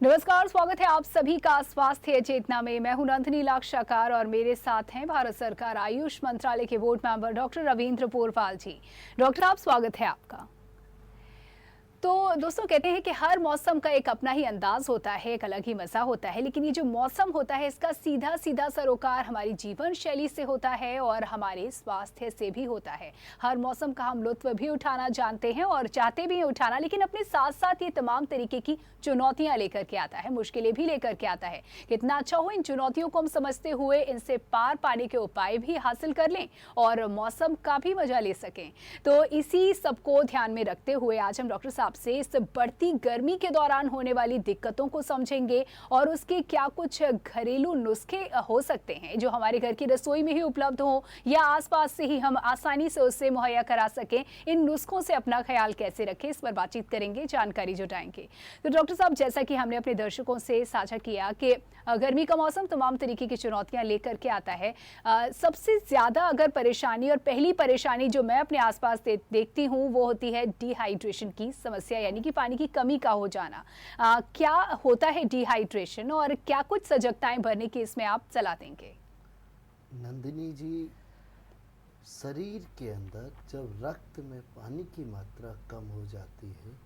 नमस्कार, स्वागत है आप सभी का स्वास्थ्य चेतना में। मैं हूं नंदिनी लाक्षाकार और मेरे साथ हैं भारत सरकार आयुष मंत्रालय के board member doctor Ravindra Porwal ji. Doctor आप, स्वागत है आपका। तो दोस्तों, कहते हैं कि हर मौसम का एक अपना ही अंदाज होता है, एक अलग ही मजा होता है, लेकिन ये जो मौसम होता है इसका सीधा सीधा सरोकार हमारी जीवन शैली से होता है और हमारे स्वास्थ्य से भी होता है। हर मौसम का हम लुत्फ भी उठाना जानते हैं और चाहते भी हैं उठाना, लेकिन अपने साथ साथ ये तमाम तरीके की चुनौतियां लेकर के आता है, मुश्किलें भी लेकर के आता है। कितना अच्छा हो इन चुनौतियों को हम समझते हुए इनसे पार पाने के उपाय भी हासिल कर लें और मौसम का भी मजा ले सकें। तो इसी सबको ध्यान में रखते हुए आज हम डॉक्टर साहब से इस बढ़ती गर्मी के दौरान होने वाली दिक्कतों को समझेंगे और उसके क्या कुछ घरेलू नुस्खे हो सकते हैं जो हमारे घर की रसोई में ही उपलब्ध हो या आसपास से ही हम आसानी से उससे मुहैया करा सकें। इन नुस्खों से अपना ख्याल कैसे रखें, इस पर बातचीत करेंगे, जानकारी जुटाएंगे। तो डॉक्टर साहब, जैसा कि हमने अपने दर्शकों से साझा किया कि गर्मी का मौसम तमाम तरीके की चुनौतियां लेकर के आता है। सबसे ज्यादा अगर परेशानी और पहली परेशानी जो मैं अपने आसपास देखती हूँ वो होती है डिहाइड्रेशन की समस्या, यानी कि पानी की कमी का हो जाना। क्या होता है डिहाइड्रेशन और क्या कुछ सजगताएं भरने की इसमें आप सलाह देंगे? नंदिनी जी, शरीर के अंदर जब रक्त में पानी की मात्रा कम हो जाती है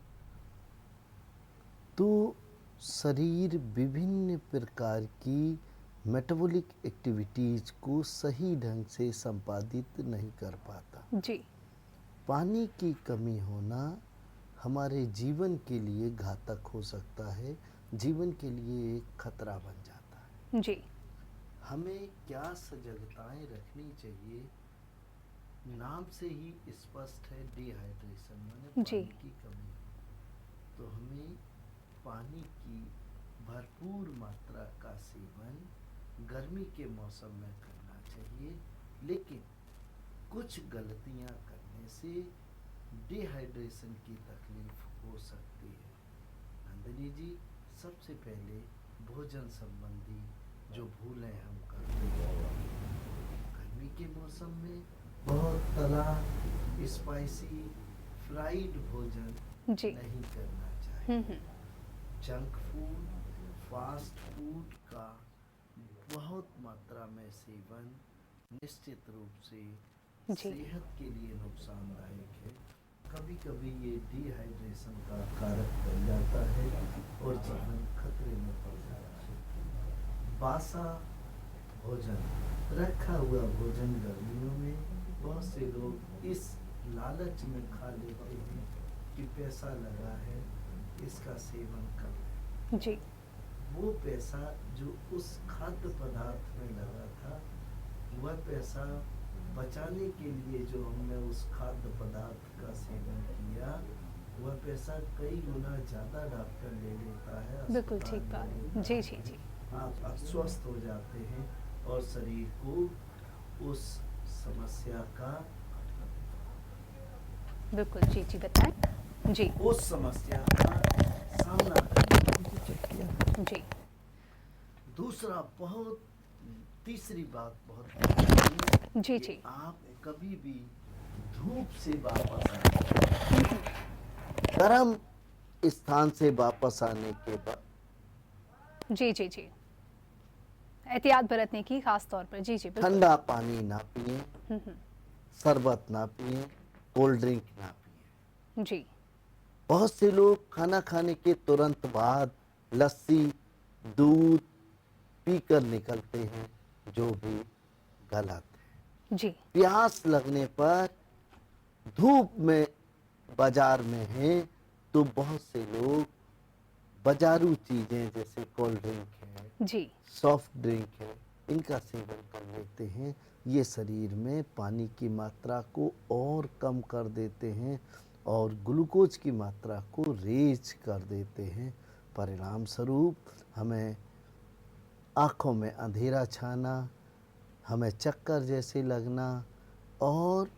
तो शरीर विभिन्न प्रकार की मेटाबॉलिक एक्टिविटीज को सही ढंग से संपादित नहीं कर पाता। जी। पानी की कमी होना हमारे जीवन के लिए घातक हो सकता है, जीवन के लिए एक खतरा बन जाता है। जी। हमें क्या सजगताएं रखनी चाहिए? नाम से ही स्पष्ट है, डिहाइड्रेशन माने जी। पानी की कमी। तो हमें पानी की भरपूर मात्रा का सेवन गर्मी के मौसम में करना चाहिए, लेकिन कुछ गलतियां करने से डिहाइड्रेशन की तकलीफ हो सकती है। नंदिनी जी, सबसे पहले भोजन संबंधी जो भूलें हम करते हैं, गर्मी के मौसम में बहुत तला स्पाइसी फ्राइड भोजन नहीं करना चाहिए। जंक फूड, फास्ट फूड का बहुत मात्रा में सेवन निश्चित रूप से सेहत के लिए नुकसानदायक है। कभी कभी ये डिहाइड्रेशन का कारक बन जाता है और जीवन खतरे में पड़ जाता है। बासा भोजन, रखा हुआ भोजन गर्मियों में बहुत से लोग इस लालच में खा लेते हैं कि पैसा लगा है, इसका सेवन कर लें। जी। वो पैसा जो उस खाद्य पदार्थ में लगा था, वह पैसा बचाने के लिए जो हमने उस खाद्य पदार्थ का सेवन किया, वह पैसा कई गुना ज़्यादा डॉक्टर ले लेता है। बिल्कुल ठीक बात। जी जी जी। आप अस्वस्थ हो जाते हैं और शरीर को उस समस्या का, बिल्कुल जी जी, बताएं जी। उस समस्या का सामना करना जी। दूसरा बहुत तीसरी बात बहुत जी जी। आप कभी भी धूप से वापस आए, गर्म स्थान से वापस आने के बाद जी जी जी, एहतियात बरतने की खास तौर पर। जी जी, ठंडा पानी ना पिए, शरबत ना पिए, कोल्ड ड्रिंक ना पिए। जी। बहुत से लोग खाना खाने के तुरंत बाद लस्सी, दूध पीकर निकलते हैं, जो भी गलत है। जी। प्यास लगने पर धूप में बाजार में हैं तो बहुत से लोग बाजारू चीजें जैसे कोल्ड ड्रिंक है, जी। सॉफ्ट ड्रिंक है, इनका सेवन कर लेते हैं। ये शरीर में पानी की मात्रा को और कम कर देते हैं और ग्लूकोज की मात्रा को रेज कर देते हैं। परिणाम स्वरूप हमें आँखों में अंधेरा छाना, हमें चक्कर जैसे लगना और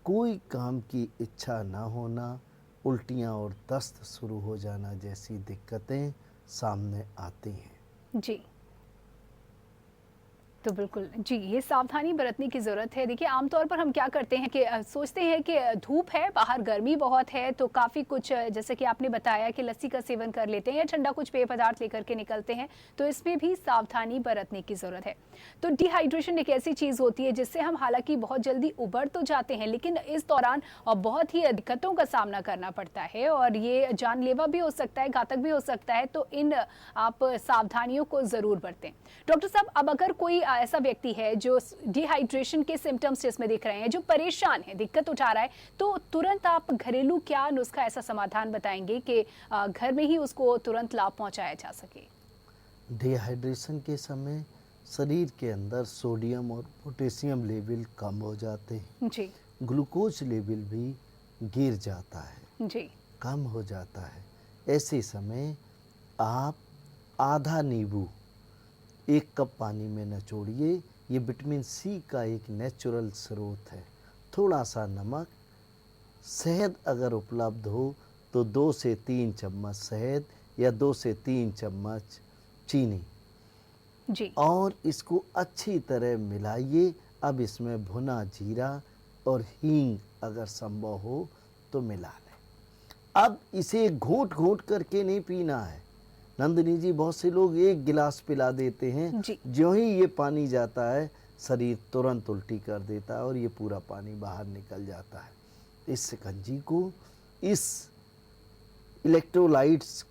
कोई काम की इच्छा ना होना, उल्टियाँ और दस्त शुरू हो जाना जैसी दिक्कतें सामने आती हैं। जी। तो बिल्कुल जी, ये सावधानी बरतने की ज़रूरत है। देखिए, आमतौर पर हम क्या करते हैं कि सोचते हैं कि धूप है, बाहर गर्मी बहुत है, तो काफ़ी कुछ जैसे कि आपने बताया कि लस्सी का सेवन कर लेते हैं या ठंडा कुछ पेय पदार्थ लेकर के निकलते हैं, तो इसमें भी सावधानी बरतने की ज़रूरत है। तो डिहाइड्रेशन एक ऐसी चीज़ होती है जिससे हम हालाँकि बहुत जल्दी उबर तो जाते हैं, लेकिन इस दौरान बहुत ही दिक्कतों का सामना करना पड़ता है और ये जानलेवा भी हो सकता है, घातक भी हो सकता है, तो इन आप सावधानियों को ज़रूर बरतें। डॉक्टर साहब, अब अगर कोई ऐसा व्यक्ति है जो डिहाइड्रेशन के सिम्टम्स जिसमें दिख रहे हैं, जो परेशान है, दिक्कत उठा रहा है, तो तुरंत आप घरेलू क्या नुस्खा, ऐसा समाधान बताएंगे कि घर में ही उसको तुरंत लाभ पहुंचाया जा सके? डिहाइड्रेशन के समय शरीर के अंदर सोडियम और पोटेशियम लेवल कम हो जाते हैं, जी ग्लूकोज लेवल भी गिर जाता है, जी कम हो जाता है। ऐसे समय आप आधा नींबू 1 कप पानी में निचोड़िए। ये विटामिन सी का एक नेचुरल स्रोत है। थोड़ा सा नमक, शहद अगर उपलब्ध हो तो 2 से 3 चम्मच शहद या 2 से 3 चम्मच चीनी, जी और इसको अच्छी तरह मिलाइए। अब इसमें भुना जीरा और हींग अगर संभव हो तो मिला लें। अब इसे घूंट घूंट करके नहीं पीना है नंदिनी जी। बहुत से लोग 1 गिलास पिला देते हैं, जी जो ही ये पानी जाता है शरीर तुरंत उल्टी कर देता है और ये पूरा पानी बाहर निकल जाता है। इस शिकंजी को, इस इलेक्ट्रोलाइट्स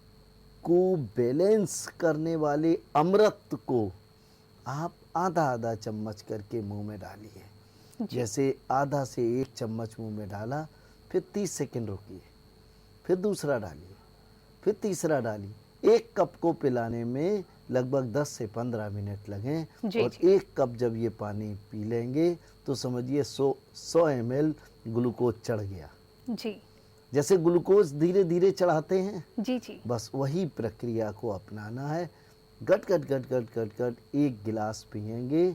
को बैलेंस करने वाले अमृत को आप आधा आधा चम्मच करके मुंह में डालिए। जी जैसे आधा से 1 चम्मच मुंह में डाला, फिर 30 सेकंड रोकिए, फिर दूसरा डालिए, फिर तीसरा डालिए। 1 कप को पिलाने में लगभग 10 से 15 मिनट लगें। जी और जी 1 कप जब ये पानी पी लेंगे तो समझिए 100 ml ग्लूकोज चढ़ गया। जी जैसे ग्लूकोज धीरे धीरे चढ़ाते हैं, जी जी बस वही प्रक्रिया को अपनाना है। गट गट गट गट गट गट 1 गिलास पिएंगे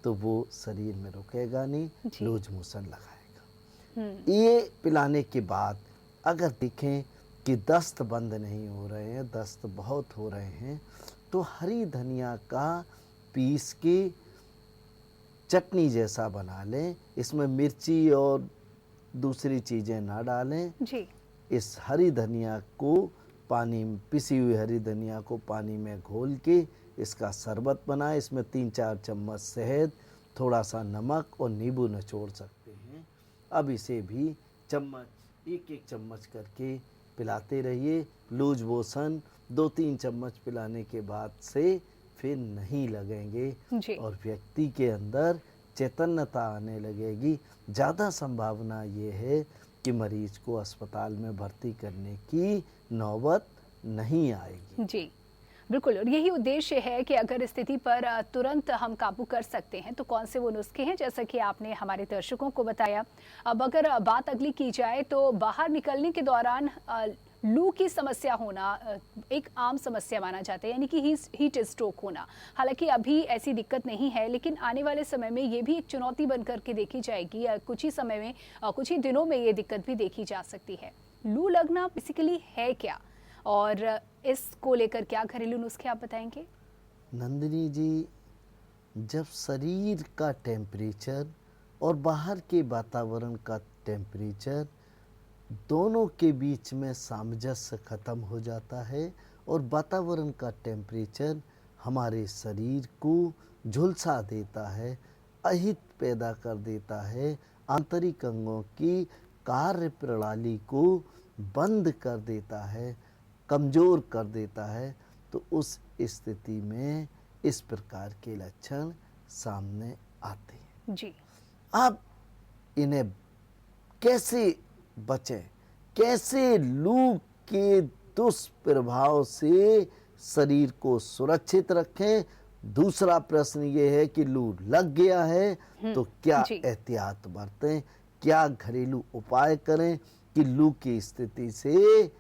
तो वो शरीर में रुकेगा नहीं, जी। लूज मोशन लगाएगा। ये पिलाने के बाद अगर देखें कि दस्त बंद नहीं हो रहे हैं, दस्त बहुत हो रहे हैं, तो हरी धनिया का पीस के चटनी जैसा बना लें। इसमें मिर्ची और दूसरी चीज़ें ना डालें। जी इस हरी धनिया को पानी में, पिसी हुई हरी धनिया को पानी में घोल के इसका शरबत बनाएं। इसमें 3-4 चम्मच शहद, थोड़ा सा नमक और नींबू निचोड़ सकते हैं। अब इसे भी चम्मच, 1-1 चम्मच करके पिलाते रहिए। लूज मोशन 2-3 चम्मच पिलाने के बाद से फिर नहीं लगेंगे जी और व्यक्ति के अंदर चैतन्यता आने लगेगी। ज़्यादा संभावना ये है कि मरीज को अस्पताल में भर्ती करने की नौबत नहीं आएगी। जी बिल्कुल, और यही उद्देश्य है कि अगर स्थिति पर तुरंत हम काबू कर सकते हैं तो कौन से वो नुस्खे हैं, जैसा कि आपने हमारे दर्शकों को बताया। अब अगर बात अगली की जाए तो बाहर निकलने के दौरान लू की समस्या होना एक आम समस्या माना जाता है, यानी कि हीट स्ट्रोक होना। हालांकि अभी ऐसी दिक्कत नहीं है, लेकिन आने वाले समय में ये भी एक चुनौती बन करके देखी जाएगी। कुछ ही समय में, कुछ ही दिनों में ये दिक्कत भी देखी जा सकती है। लू लगना बेसिकली है क्या, और इसको लेकर क्या घरेलू नुस्खे आप बताएंगे? नंदिनी जी, जब शरीर का टेम्परेचर और बाहर के वातावरण का टेम्परेचर दोनों के बीच में सामंजस्य खत्म हो जाता है और वातावरण का टेम्परेचर हमारे शरीर को झुलसा देता है, अहित पैदा कर देता है, आंतरिक अंगों की कार्य प्रणाली को बंद कर देता है, कमज़ोर कर देता है, तो उस स्थिति में इस प्रकार के लक्षण सामने आते हैं। जी अब इन्हें कैसे बचें, कैसे लू के दुष्प्रभाव से शरीर को सुरक्षित रखें? दूसरा प्रश्न ये है कि लू लग गया है तो क्या जी एहतियात बरतें, क्या घरेलू उपाय करें कि लू की स्थिति से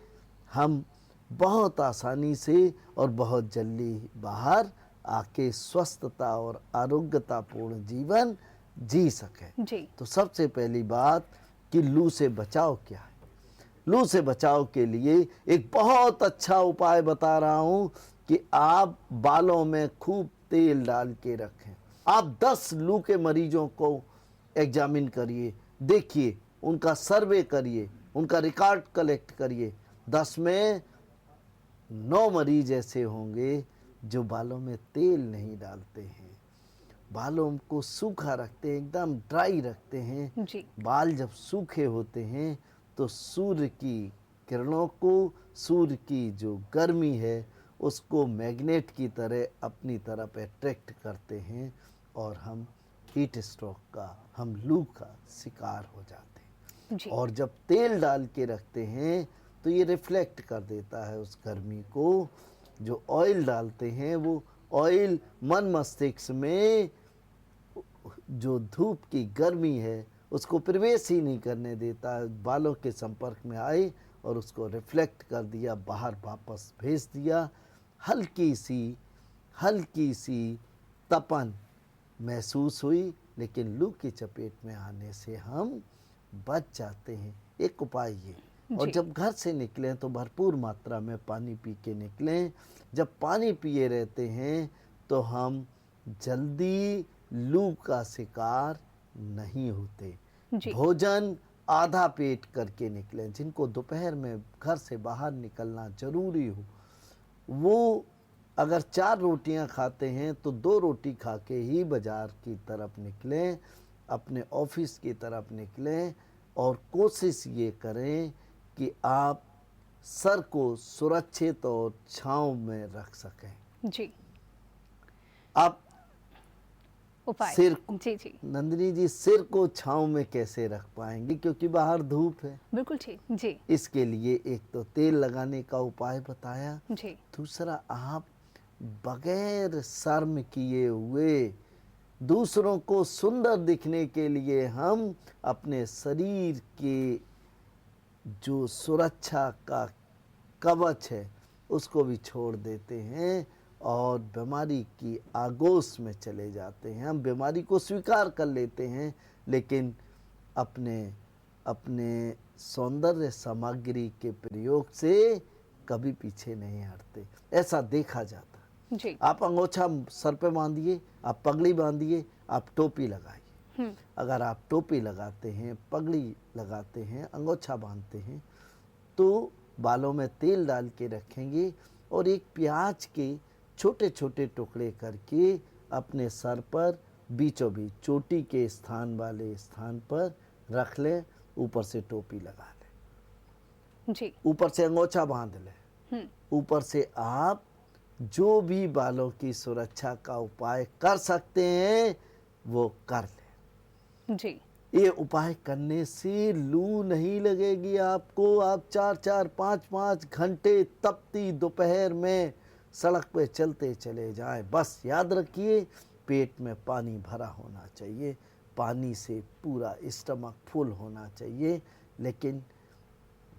हम बहुत आसानी से और बहुत जल्दी बाहर आके स्वस्थता और आरोग्यतापूर्ण जीवन जी सकें। जी तो सबसे पहली बात कि लू से बचाव क्या है। लू से बचाव के लिए एक बहुत अच्छा उपाय बता रहा हूं कि आप बालों में खूब तेल डाल के रखें। आप 10 लू के मरीजों को एग्जामिन करिए, देखिए, उनका सर्वे करिए, उनका रिकॉर्ड कलेक्ट करिए। 10 में 9 मरीज ऐसे होंगे जो बालों में तेल नहीं डालते हैं, बालों को सूखा रखते हैं, एकदम ड्राई रखते हैं। जी। बाल जब सूखे होते हैं तो सूर्य की किरणों को, सूर्य की जो गर्मी है उसको मैग्नेट की तरह अपनी तरफ अट्रैक्ट करते हैं और हम हीट स्ट्रोक का, हम लू का शिकार हो जाते हैं। जी। और जब तेल डाल के रखते हैं तो ये रिफ्लेक्ट कर देता है उस गर्मी को। जो ऑयल डालते हैं वो ऑयल मन मस्तिष्क में जो धूप की गर्मी है उसको प्रवेश ही नहीं करने देता है, बालों के संपर्क में आए और उसको रिफ्लेक्ट कर दिया, बाहर वापस भेज दिया। हल्की सी तपन महसूस हुई, लेकिन लू की चपेट में आने से हम बच जाते हैं। एक उपाय ये, और जी। जब घर से निकलें तो भरपूर मात्रा में पानी पी के निकलें। जब पानी पिए रहते हैं तो हम जल्दी लू का शिकार नहीं होते। जी। भोजन आधा पेट करके निकलें। जिनको दोपहर में घर से बाहर निकलना जरूरी हो, वो अगर 4 रोटियां खाते हैं तो 2 रोटी खा के ही बाजार की तरफ निकलें, अपने ऑफिस की तरफ निकलें। और कोशिश ये करें कि आप सर को सुरक्षित और छांव में रख सकें। जी। आप उपाय। सिर, जी। जी। नंदिनी जी, सिर को छांव में कैसे रख पाएंगे, क्योंकि बाहर धूप है। बिल्कुल ठीक। जी। इसके लिए एक तो तेल लगाने का उपाय बताया, जी। दूसरा आप बगैर शर्म किए हुए दूसरों को सुंदर दिखने के लिए हम अपने शरीर के जो सुरक्षा का कवच है उसको भी छोड़ देते हैं और बीमारी की आगोश में चले जाते हैं। हम बीमारी को स्वीकार कर लेते हैं, लेकिन अपने सौंदर्य सामग्री के प्रयोग से कभी पीछे नहीं हटते, ऐसा देखा जाता। जी। आप अंगोछा सर पे बांधिए, आप पगड़ी बांधिए, आप टोपी लगाइए। अगर आप टोपी लगाते हैं, पगड़ी लगाते हैं, अंगोछा बांधते हैं, तो बालों में तेल डाल के रखेंगे और एक प्याज के छोटे छोटे टुकड़े करके अपने सर पर बीचों बीच चोटी के स्थान वाले स्थान पर रख लें, ऊपर से टोपी लगा लें, जी। ऊपर से अंगोछा बांध लें, ऊपर से आप जो भी बालों की सुरक्षा का उपाय कर सकते हैं वो कर लें। जी। ये उपाय करने से लू नहीं लगेगी आपको। आप 4-4, 5-5 घंटे तपती दोपहर में सड़क पे चलते चले जाएं। बस याद रखिए, पेट में पानी भरा होना चाहिए, पानी से पूरा स्टमक फुल होना चाहिए। लेकिन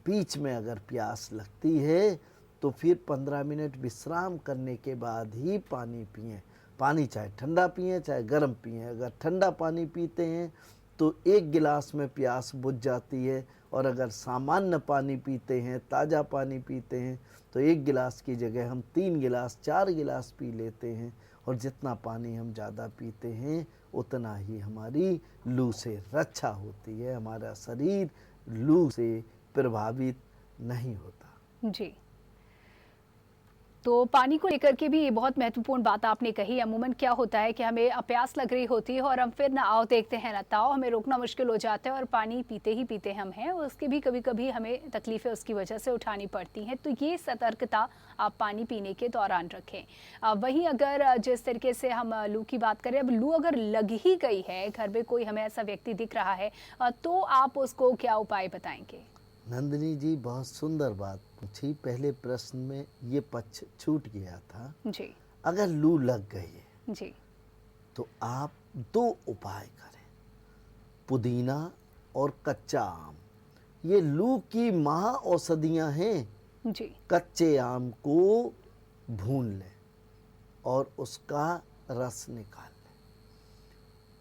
बीच में अगर प्यास लगती है तो फिर 15 मिनट विश्राम करने के बाद ही पानी पिएं। पानी चाहे ठंडा पिएं चाहे गर्म पिएं। अगर ठंडा पानी पीते हैं तो 1 गिलास में प्यास बुझ जाती है, और अगर सामान्य पानी पीते हैं, ताज़ा पानी पीते हैं, तो 1 गिलास की जगह हम 3 गिलास 4 गिलास पी लेते हैं। और जितना पानी हम ज़्यादा पीते हैं उतना ही हमारी लू से रक्षा होती है, हमारा शरीर लू से प्रभावित नहीं होता। जी। तो पानी को लेकर के भी ये बहुत महत्वपूर्ण बात आपने कही। अमूमन क्या होता है कि हमें प्यास लग रही होती है और हम फिर ना आओ देखते हैं ना ताओ, हमें रोकना मुश्किल हो जाता है और पानी पीते ही पीते हम हैं, और उसकी भी कभी कभी हमें तकलीफ़ें उसकी वजह से उठानी पड़ती हैं। तो ये सतर्कता आप पानी पीने के दौरान रखें। वहीं अगर जिस तरीके से हम लू की बात करें, अब लू अगर लग ही गई है, घर में कोई हमें ऐसा व्यक्ति दिख रहा है, तो आप उसको क्या उपाय बताएंगे? नंदिनी जी, बहुत सुंदर बात पूछी। पहले प्रश्न में ये पक्ष छूट गया था। जी। अगर लू लग गई है जी। तो आप 2 उपाय करें, पुदीना और कच्चा आम। ये लू की महा औषधियाँ हैं। जी। कच्चे आम को भून लें और उसका रस निकाल लें।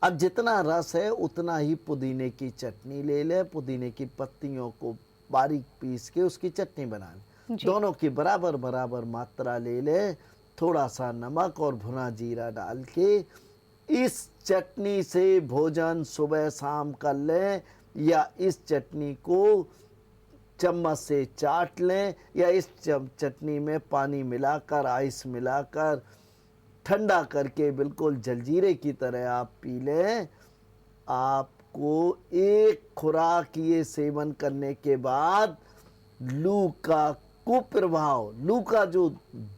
अब जितना रस है उतना ही पुदीने की चटनी ले लें। पुदीने की पत्तियों को बारीक पीस के उसकी चटनी बना लें। दोनों की बराबर बराबर मात्रा ले लें। थोड़ा सा नमक और भुना जीरा डाल के इस चटनी से भोजन सुबह शाम कर लें, या इस चटनी को चम्मच से चाट लें, या इस चटनी में पानी मिलाकर, आइस मिलाकर ठंडा करके बिल्कुल जलजीरे की तरह आप पी लें। आपको एक खुराक ये सेवन करने के बाद लू का कुप्रभाव, लू का जो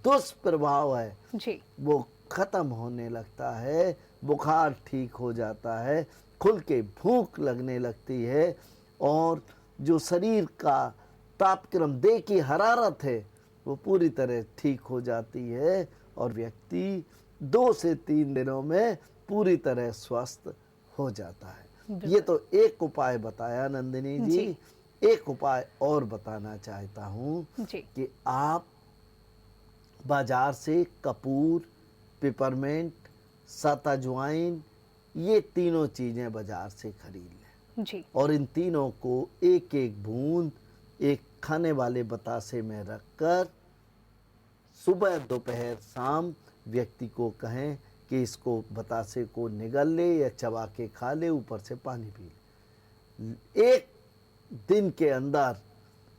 दुष्प्रभाव है जी। वो खत्म होने लगता है, बुखार ठीक हो जाता है, खुल के भूख लगने लगती है, और जो शरीर का तापक्रम, देह की हरारत है, वो पूरी तरह ठीक हो जाती है, और व्यक्ति 2 से 3 दिनों में पूरी तरह स्वस्थ हो जाता है। ये तो एक उपाय बताया नंदिनी जी। एक उपाय और बताना चाहता हूँ कि आप बाजार से कपूर, पिपरमेंट, सतअजवाइन, ये तीनों चीज़ें बाजार से खरीद लें जी। और इन तीनों को एक एक बूंद एक खाने वाले बतासे में रखकर सुबह दोपहर शाम व्यक्ति को कहें कि इसको बतासे को निगल ले या चबा के खा ले, ऊपर से पानी पी ले। एक दिन के अंदर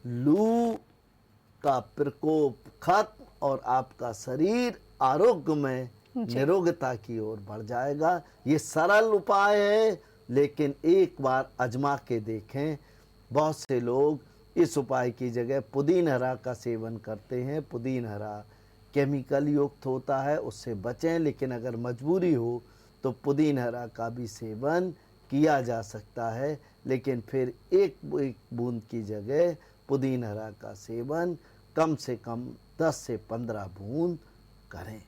लू का प्रकोप खत्म और आपका शरीर आरोग्यमय निरोगता की ओर बढ़ जाएगा। ये सरल उपाय है, लेकिन एक बार आजमा के देखें। बहुत से लोग इस उपाय की जगह पुदीना हरा का सेवन करते हैं। पुदीना हरा केमिकल युक्त होता है, उससे बचें, लेकिन अगर मजबूरी हो तो पुदीना हरा का भी सेवन किया जा सकता है, लेकिन फिर एक बूंद की जगह पुदीना हरा का सेवन कम से कम 10 से 15 बूंद करें।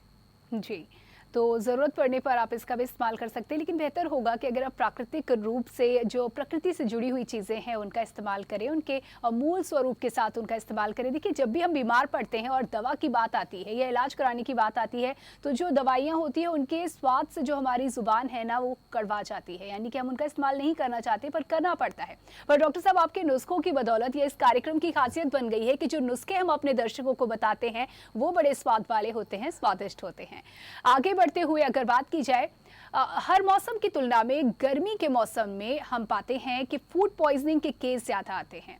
जी, तो ज़रूरत पड़ने पर आप इसका भी इस्तेमाल कर सकते हैं, लेकिन बेहतर होगा कि अगर आप प्राकृतिक रूप से जो प्रकृति से जुड़ी हुई चीज़ें हैं उनका इस्तेमाल करें, उनके मूल स्वरूप के साथ उनका इस्तेमाल करें। देखिए, जब भी हम बीमार पड़ते हैं और दवा की बात आती है या इलाज कराने की बात आती है, तो जो दवाइयाँ होती हैं उनके स्वाद से जो हमारी ज़ुबान है ना, वो कड़वा जाती है, यानी कि हम उनका इस्तेमाल नहीं करना चाहते पर करना पड़ता है। पर डॉक्टर साहब, आपके नुस्खों की बदौलत या इस कार्यक्रम की खासियत बन गई है कि जो नुस्खे हम अपने दर्शकों को बताते हैं वो बड़े स्वाद वाले होते हैं, स्वादिष्ट होते हैं। आगे बढ़ते हुए अगर बात की जाए, हर मौसम की तुलना में गर्मी के मौसम में हम पाते हैं कि फूड पॉइजनिंग के केस ज्यादा आते हैं।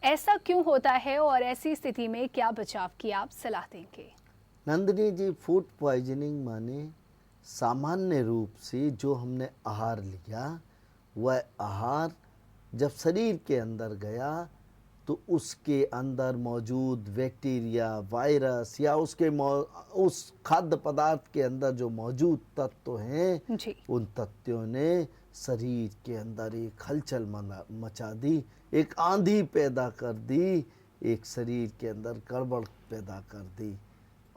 ऐसा क्यों होता है और ऐसी स्थिति में क्या बचाव की आप सलाह देंगे? नंदिनी जी, फूड पॉइजनिंग माने सामान्य रूप से जो हमने आहार लिया, वह आहार जब शरीर के अंदर गया तो उसके अंदर मौजूद बैक्टीरिया, वायरस या उस खाद्य पदार्थ के अंदर जो मौजूद तत्व हैं जी। उन तत्वों ने शरीर के अंदर एक हलचल मचा दी, एक आंधी पैदा कर दी, एक शरीर के अंदर गड़बड़ पैदा कर दी,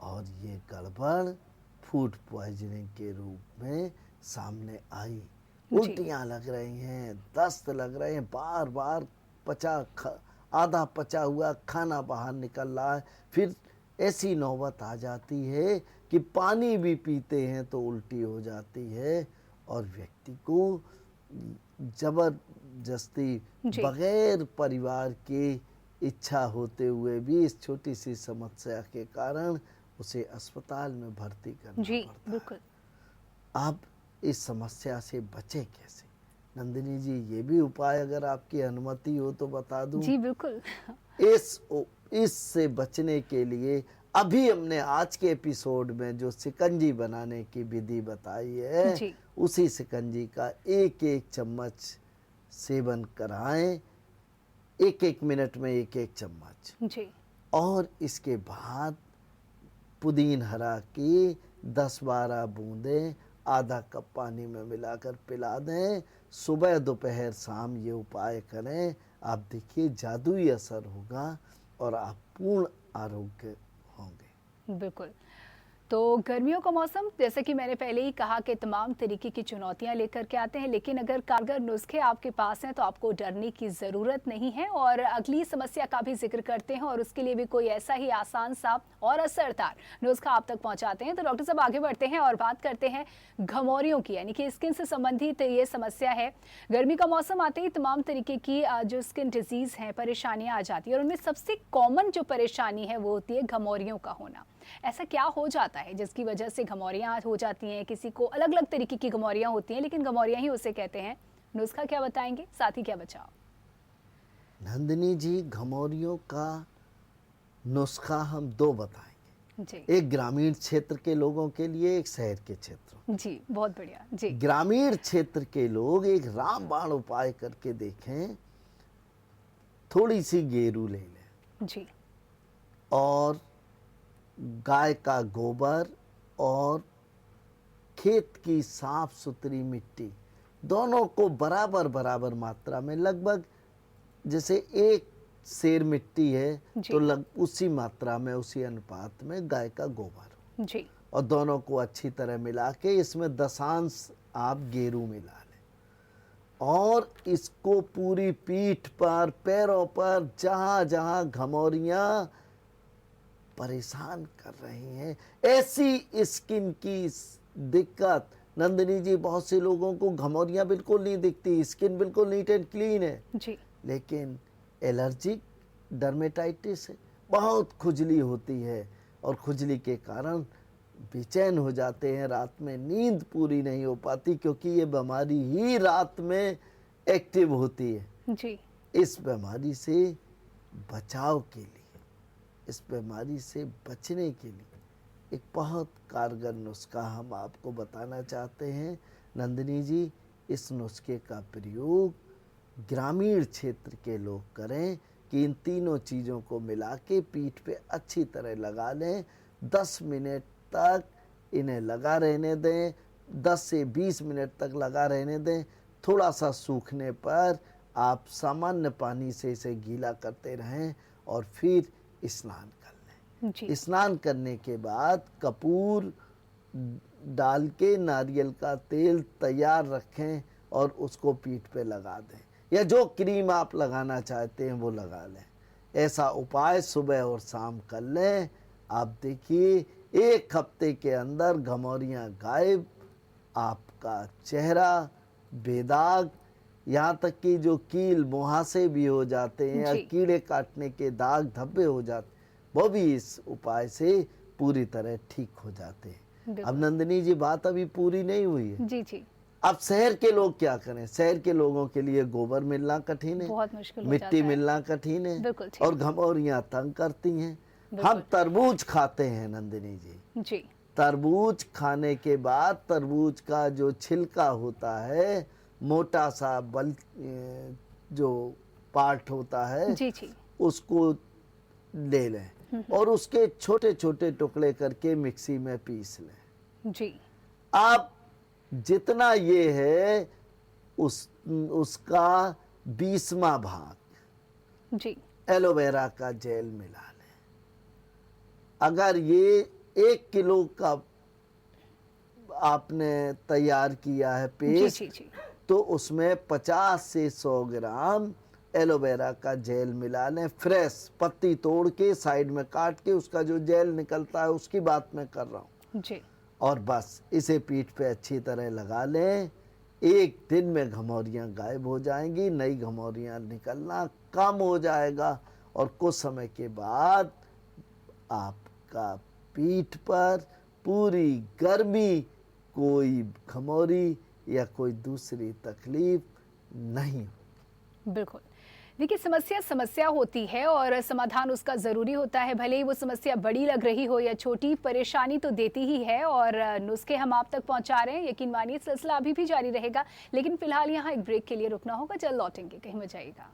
और ये गड़बड़ फूड पॉइजनिंग के रूप में सामने आई। उल्टियाँ लग रही हैं, दस्त लग रहे हैं, बार बार आधा पचा हुआ खाना बाहर निकल रहा है। फिर ऐसी नौबत आ जाती है कि पानी भी पीते हैं तो उल्टी हो जाती है, और व्यक्ति को जबरदस्ती बगैर परिवार के इच्छा होते हुए भी इस छोटी सी समस्या के कारण उसे अस्पताल में भर्ती करना पड़ता बिल्कुल। है। अब इस समस्या से बचे कैसे? नंदिनी जी, ये भी उपाय अगर आपकी अनुमति हो तो बता दूं। जी बिल्कुल। इससे बचने के लिए अभी हमने आज के एपिसोड में जो शिकंजी बनाने की विधि बताई है, उसी शिकंजी का एक एक चम्मच सेवन कराएं, एक एक मिनट में एक एक चम्मच जी। और इसके बाद पुदीना हरा की 10-12 बूंदें आधा कप पानी में मिलाकर पिला दें। सुबह दोपहर शाम ये उपाय करें, आप देखिए जादुई असर होगा और आप पूर्ण आरोग्य होंगे। बिल्कुल। तो गर्मियों का मौसम, जैसे कि मैंने पहले ही कहा, कि तमाम तरीके की चुनौतियां लेकर के आते हैं, लेकिन अगर कारगर नुस्खे आपके पास हैं तो आपको डरने की ज़रूरत नहीं है। और अगली समस्या का भी जिक्र करते हैं, और उसके लिए भी कोई ऐसा ही आसान सा और असरदार नुस्खा आप तक पहुंचाते हैं। तो डॉक्टर साहब, आगे बढ़ते हैं और बात करते हैं घमौरियों की, यानी कि स्किन से संबंधित ये समस्या है। गर्मी का मौसम आते ही तमाम तरीके की जो स्किन डिजीज़ हैं, परेशानियाँ आ जाती है, और उनमें सबसे कॉमन जो परेशानी है वो होती है घमौरियों का होना। ऐसा क्या हो जाता है जिसकी वजह से घमौरियाँ हो जाती हैं? किसी को अलग अलग तरीके की घमौरियाँ होती हैं, लेकिन घमौरियाँ ही उसे कहते हैं। नुस्खा क्या बताएंगे, साथ ही क्या बचाव? नंदिनी जी, घमौरियों का नुस्खा हम दो बताएंगे। जी एक ग्रामीण क्षेत्र के लोगों के लिए, एक शहर के क्षेत्रों। जी, बहुत बढ़िया। जी ग्रामीण क्षेत्र के लोग एक रामबाण उपाय करके देखें। थोड़ी सी गेरू ले लें जी और गाय का गोबर और खेत की साफ सुथरी मिट्टी, दोनों को बराबर बराबर मात्रा में, लगभग जैसे एक सेर मिट्टी है जी। तो उसी मात्रा में, उसी अनुपात में गाय का गोबर, जी और दोनों को अच्छी तरह मिला के इसमें दशांश आप गेरू मिला लें और इसको पूरी पीठ पर, पैरों पर, जहाँ जहाँ घमौरियाँ परेशान कर रही हैं, ऐसी स्किन की दिक्कत। नंदिनी जी, बहुत से लोगों को घमौरियाँ बिल्कुल नहीं दिखती, स्किन बिल्कुल नीट एंड क्लीन है, जी लेकिन एलर्जिक डर्मेटाइटिस है, बहुत खुजली होती है और खुजली के कारण बेचैन हो जाते हैं, रात में नींद पूरी नहीं हो पाती, क्योंकि ये बीमारी ही रात में एक्टिव होती है। जी इस बीमारी से बचाव के लिए, इस बीमारी से बचने के लिए एक बहुत कारगर नुस्खा हम आपको बताना चाहते हैं। नंदिनी जी, इस नुस्खे का प्रयोग ग्रामीण क्षेत्र के लोग करें कि इन तीनों चीज़ों को मिला के पीठ पे अच्छी तरह लगा लें। 10 मिनट तक इन्हें लगा रहने दें, 10 से 20 मिनट तक लगा रहने दें। थोड़ा सा सूखने पर आप सामान्य पानी से इसे गीला करते रहें और फिर स्नान कर लें। जी स्नान करने के बाद कपूर डाल के नारियल का तेल तैयार रखें और उसको पीठ पे लगा दें, या जो क्रीम आप लगाना चाहते हैं वो लगा लें। ऐसा उपाय सुबह और शाम कर लें। आप देखिए, एक हफ्ते के अंदर घमौरियाँ गायब, आपका चेहरा बेदाग, यहाँ तक कि जो कील मुहासे भी हो जाते हैं या जी। कीड़े काटने के दाग धब्बे हो जाते, वो भी इस उपाय से पूरी तरह ठीक हो जाते हैं। अब बिल्कुल। नंदिनी जी, बात अभी पूरी नहीं हुई है। जी जी, अब शहर के लोग क्या करें? शहर के लोगों के लिए गोबर मिलना कठिन है, बहुत मुश्किल हो मिट्टी जाता है। मिलना कठिन है, बिल्कुल ठीक। और घमौरियाँ तंग करती हैं। बिल्कुल। हम तरबूज खाते हैं नंदिनी जी। जी तरबूज खाने के बाद तरबूज का जो छिलका होता है, मोटा सा जो पार्ट होता है, जी जी उसको ले लें और उसके छोटे छोटे टुकड़े करके मिक्सी में पीस लें। जी आप जितना ये है उसका 20वां भाग जी एलोवेरा का जेल मिला लें। अगर ये 1 किलो का आपने तैयार किया है जी पेस्ट, जी जी तो उसमें 50 से 100 ग्राम एलोवेरा का जेल मिला लें। फ्रेश पत्ती तोड़ के साइड में काट के उसका जो जेल निकलता है, उसकी बात मैं कर रहा हूँ। जी और बस इसे पीठ पे अच्छी तरह लगा लें। 1 दिन में घमौरियाँ गायब हो जाएंगी, नई घमौरियाँ निकलना कम हो जाएगा और कुछ समय के बाद आपका पीठ पर पूरी गर्मी, कोई घमौरी या कोई दूसरी तकलीफ नहीं। बिल्कुल। देखिए, समस्या होती है और समाधान उसका ज़रूरी होता है, भले ही वो समस्या बड़ी लग रही हो या छोटी, परेशानी तो देती ही है और नुस्खे हम आप तक पहुंचा रहे हैं। यकीन मानिए, सिलसिला अभी भी जारी रहेगा, लेकिन फिलहाल यहाँ एक ब्रेक के लिए रुकना होगा। जल्द लौटेंगे, कहीं मत जाइएगा।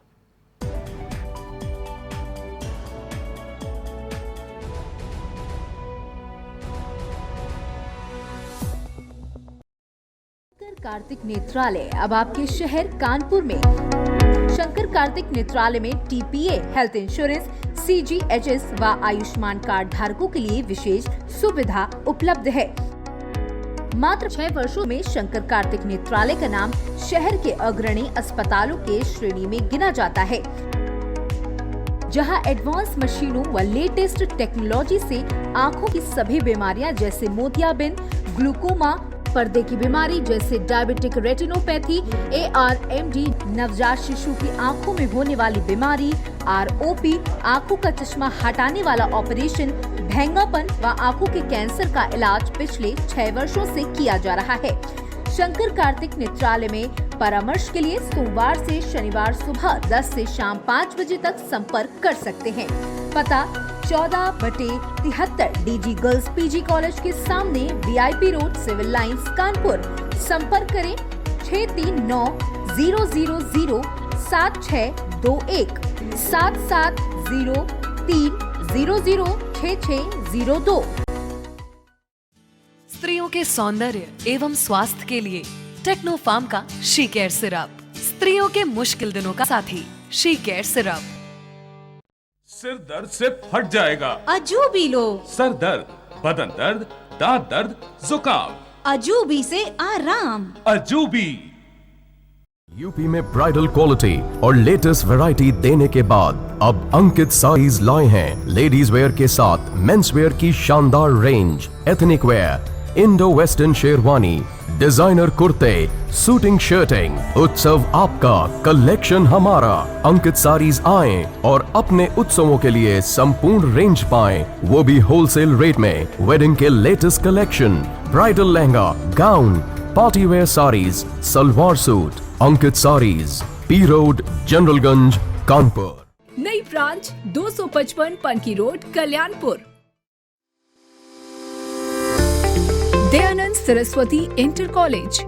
शंकर कार्तिक नेत्रालय अब आपके शहर कानपुर में। शंकर कार्तिक नेत्रालय में टीपीए, हेल्थ इंश्योरेंस, सीजीएचएस व आयुष्मान कार्ड धारकों के लिए विशेष सुविधा उपलब्ध है। मात्र 6 वर्षों में शंकर कार्तिक नेत्रालय का नाम शहर के अग्रणी अस्पतालों के श्रेणी में गिना जाता है, जहां एडवांस मशीनों व लेटेस्ट टेक्नोलॉजी से आंखों की सभी बीमारियां जैसे मोतियाबिंद, ग्लूकोमा, पर्दे की बीमारी जैसे डायबिटिक रेटिनोपैथी, ARMD, नवजात शिशु की आंखों में होने वाली बीमारी, ROP, आंखों का चश्मा हटाने वाला ऑपरेशन, भेंगापन व आंखों के कैंसर का इलाज पिछले 6 वर्षों से किया जा रहा है। शंकर कार्तिक नेत्रालय में परामर्श के लिए सोमवार से शनिवार सुबह 10 से शाम 5 बजे तक संपर्क कर सकते हैं। पता 14/73 DG गर्ल्स PG कॉलेज के सामने VIP road, civil lines, Kanpur. संपर्क करें 6390007621 7703006602। स्त्रियों के सौंदर्य एवं स्वास्थ्य के लिए टेक्नो फार्म का शी केयर सिरप, स्त्रियों के मुश्किल दिनों का साथी शी केयर सिरप। सिर दर्द से फट जाएगा, अजूबी लो। सर दर्द, बदन दर्द, दांत दर्द, जुकाम, अजूबी से आराम। अजूबी। यूपी में ब्राइडल क्वालिटी और लेटेस्ट वैरायटी देने के बाद अब अंकित साड़ीज लाए हैं लेडीज वेयर के साथ मेंस वेयर की शानदार range, ethnic wear, Indo western sherwani, designer कुर्ते, सूटिंग शर्टिंग। उत्सव आपका, कलेक्शन हमारा। अंकित साड़ीज आएं और अपने उत्सवों के लिए संपूर्ण रेंज पाएं, वो भी होलसेल रेट में। वेडिंग के latest collection, bridal lehenga, gown, party wear saris, salwar suit. Ankit Sarees, P road, Generalganj, Kanpur. नई branch 255 Panki road, Kalyanpur. Dayanand Saraswati inter college.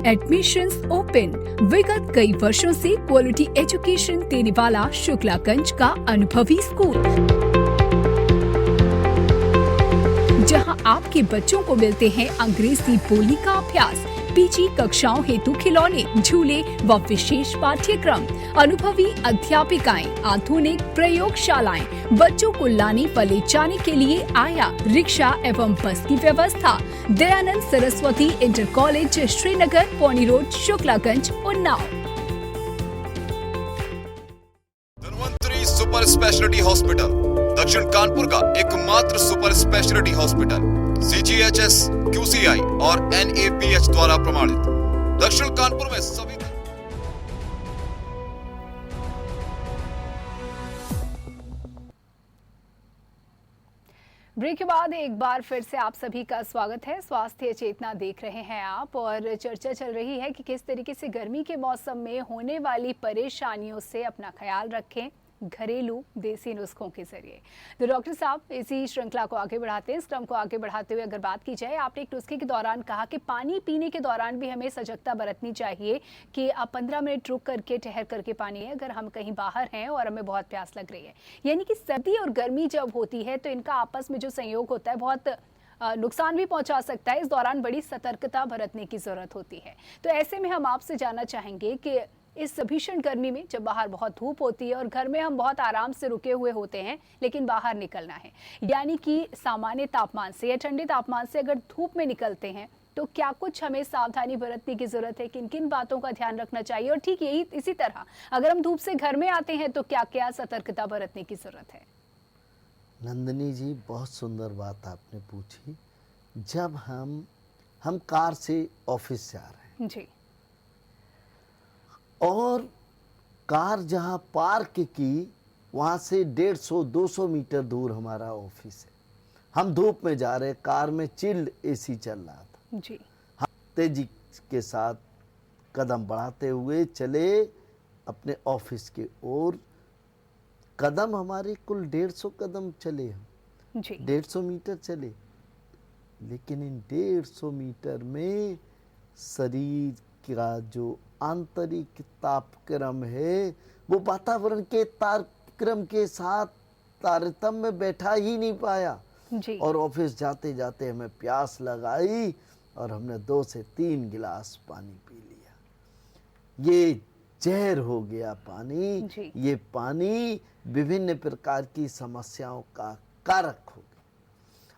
Admissions open. विगत कई वर्षों से क्वालिटी एजुकेशन देने वाला शुक्लागंज का अनुभवी स्कूल, जहां आपके बच्चों को मिलते हैं अंग्रेजी बोलने का अभ्यास, PG कक्षाओं हेतु खिलौने, झूले व विशेष पाठ्यक्रम, अनुभवी अध्यापिकाएं, आधुनिक प्रयोगशालाएं, बच्चों को लाने व ले जाने के लिए आया रिक्शा एवं बस की व्यवस्था। Dayanand Saraswati inter college, Srinagar, Pauni road, Shuklaganj, Unnao. Dhanvantari super speciality hospital, दक्षिण कानपुर का एकमात्र super speciality hospital, CGHS, QCI और NABH द्वारा प्रमाणित। दक्षिण कानपुर में सभी ब्रेक के बाद एक बार फिर से आप सभी का स्वागत है। स्वास्थ्य चेतना देख रहे हैं आप, और चर्चा चल रही है कि किस तरीके से गर्मी के मौसम में होने वाली परेशानियों से अपना ख्याल रखें घरेलू देसी नुस्खों के जरिए। तो डॉक्टर साहब, इसी श्रृंखला को आगे बढ़ाते हैं, इस क्रम को आगे बढ़ाते हुए अगर बात की जाए, आपने एक नुस्खे के दौरान कहा कि पानी पीने के दौरान भी हमें सजगता बरतनी चाहिए कि आप 15 मिनट रुक करके, ठहर करके पानी है अगर हम कहीं बाहर हैं और हमें बहुत प्यास लग रही है। यानी कि सर्दी और गर्मी जब होती है तो इनका आपस में जो संयोग होता है बहुत नुकसान भी पहुंचा सकता है। इस दौरान बड़ी सतर्कता बरतने की जरूरत होती है। तो ऐसे में हम आपसे जानना चाहेंगे कि इस भीषण गर्मी में जब बाहर बहुत धूप होती है और घर में हम बहुत आराम से रुके हुए होते हैं, लेकिन बाहर निकलना है, यानी कि सामान्य तापमान से या ठंडे तापमान से अगर धूप में निकलते हैं, तो क्या कुछ हमें सावधानी बरतने की जरूरत है, किन किन बातों का ध्यान रखना चाहिए? और ठीक यही इसी तरह अगर हम धूप से घर में आते हैं तो क्या क्या सतर्कता बरतने की जरूरत है? नंदिनी जी, बहुत सुंदर बात आपने पूछी। जब हम कार से ऑफिस जा रहे हैं जी, और कार जहाँ पार्क की वहाँ से 150-200 मीटर दूर हमारा ऑफिस है, हम धूप में जा रहे, कार में चिल्ड AC चल रहा था जी, हम तेजी के साथ कदम बढ़ाते हुए चले अपने ऑफिस के ओर। कदम हमारे कुल 150 कदम चले, हम जी, 150 मीटर चले, लेकिन इन 150 मीटर में शरीर का जो आंतरिक तापक्रम है वो वातावरण के तापक्रम के साथ तारतम्य में बैठा ही नहीं पाया जी। और ऑफिस जाते जाते हमें प्यास लगाई और हमने 2 से 3 गिलास पानी पी लिया। ये जहर हो गया पानी जी। ये पानी विभिन्न प्रकार की समस्याओं का कारक हो गया।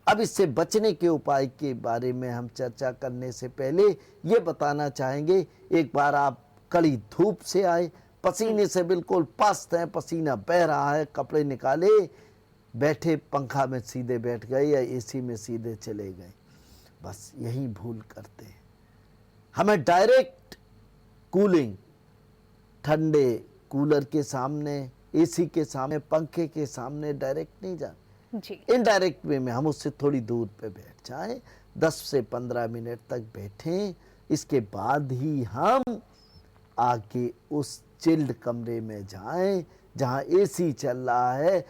अब इससे बचने के उपाय के बारे में हम चर्चा करने से पहले ये बताना चाहेंगे, एक बार आप कड़ी धूप से आए, पसीने से बिल्कुल पस्त हैं, पसीना बह रहा है, कपड़े निकाले, बैठे पंखा में सीधे बैठ गए या AC में सीधे चले गए, बस यही भूल करते हैं। हमें डायरेक्ट कूलिंग, ठंडे कूलर के सामने एसी के सामने, पंखे के सामने डायरेक्ट नहीं जाना। जी इनडायरेक्ट वे में हम उससे थोड़ी दूर पे बैठ जाएं, 10 से 15 मिनट तक बैठें। इसके बाद ही हम आके उस चिल्ड कमरे में जाएं जहां एसी चल रहा है,